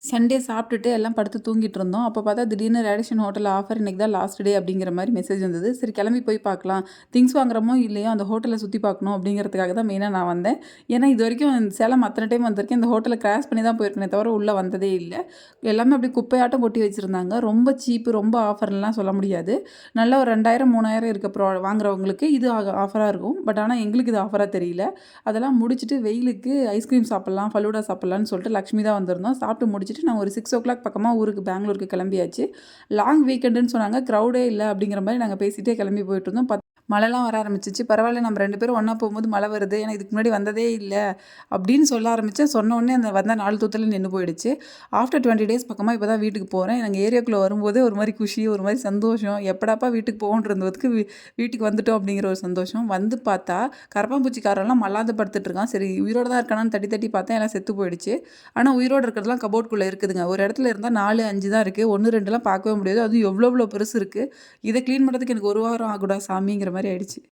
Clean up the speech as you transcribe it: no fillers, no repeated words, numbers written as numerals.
Sunday சாப்பிட்டுட்டு எல்லாம் படுத்து தூங்கிட்டு இருந்தோம். அப்போ பார்த்தா திடீர்னு ரேடிஷன் ஹோட்டல் ஆஃபர் இன்னைக்கு தான் லாஸ்ட் டே அப்படிங்கிற மாரி மெசேஜ் வந்தது. சரி கிளம்பி போய் பார்க்கலாம். திங்ஸ் வாங்குறோமோ இல்லையோ அந்த ஹோட்டல சுத்தி பார்க்கணும் அப்படிங்கிறதுக்காக தான் மெயினா நான் வந்தேன். ஏன்னா இதுவரைக்கும் சேலம் அத்தன டைம் வந்திருக்கேன். இந்த ஹோட்டல கிராஸ் பண்ணி தான் போயிருக்கேனே தவிர உள்ள வந்ததே இல்ல. எல்லாமே அப்படியே குப்பையாட்டம் கொட்டி வச்சிருந்தாங்க. ரொம்ப சீப்பு, ரொம்ப ஆஃபர்லாம் சொல்ல முடியாது. நல்ல ஒரு 2000, 3000 இருக்க வாங்குறவங்களுக்கு இது ஆஃபரா இருக்கும். பட் ஆனா எங்களுக்கு இது ஆஃபரா தெரியல. அதெல்லாம் முடிச்சுட்டு வெயிலுக்கு ஐஸ்கிரீம் சாப்பிடலாம், ஃபலூடா சாப்பிடலாம்னு சொல்லிட்டு லக்ஷ்மி தான் வந்திருந்தோம். சாப்பிட்டு முடிச்சுட்டு நாங்கள் ஒரு 6:00 பக்கமா ஊருக்கு பெங்களூருக்கு கிளம்பியாச்சு. லாங் வீக்கெண்டுன்னு சொன்னாங்க. க்ரௌடே இல்ல அப்படிங்கிற மாரி நாங்க பேசிட்டே கிளம்பி போயிட்டுருந்தோம். மழைலாம் வர ஆரம்பிச்சுச்சு. பரவாயில்ல நம்ம 2 பேரும் ஒண்ணா போகும்போது மழை வருது. ஏன்னா இதுக்கு முன்னாடி வந்ததே இல்ல அப்படின்னு சொல்ல ஆரம்பிச்சேன். சொன்ன உடனே அந்த வந்த 4 தூத்தலும் நின்னு போயிடுச்சு. ஆஃப்டர் 20 டேஸ் பக்கமா இப்ப தான் வீட்டுக்கு போறேன். நாங்க ஏரியாக்குள்ள வரும்போதே ஒரு மாரி குஷி, ஒரு மாரி சந்தோஷம். எப்படாப்பா வீட்டுக்கு போவோன்னு இருந்ததுக்கு வீட்டுக்கு வந்துட்டோம் அப்படிங்கிற ஒரு சந்தோஷம். வந்து பார்த்தா கரப்பான்பூச்சிக்காரன்லாம் மல்லாந்து படுத்துட்டு இருக்கான். சரி உயிரோட தான் இருக்கானான்னு தட்டி தட்டி பார்த்தேன். எல்லாம் செத்து போயிடுச்சு. ஆனா உயிரோட இருக்கிறதெல்லாம் கபோர்ட்குள்ள இருக்குதுங்க. ஒரு இடத்துல இருந்தா 4, 5 தான் இருக்கு. 1, 2லாம் பார்க்கவே முடியாது. அதுவும் எவ்வளோ எவ்வளோ பெருசு இருக்கு. இத கிளீன் பண்றதுக்கு எனக்கு 1 வாரம் ஆகுடா சாமிங்கிற மாரி ஆயிடுச்சு.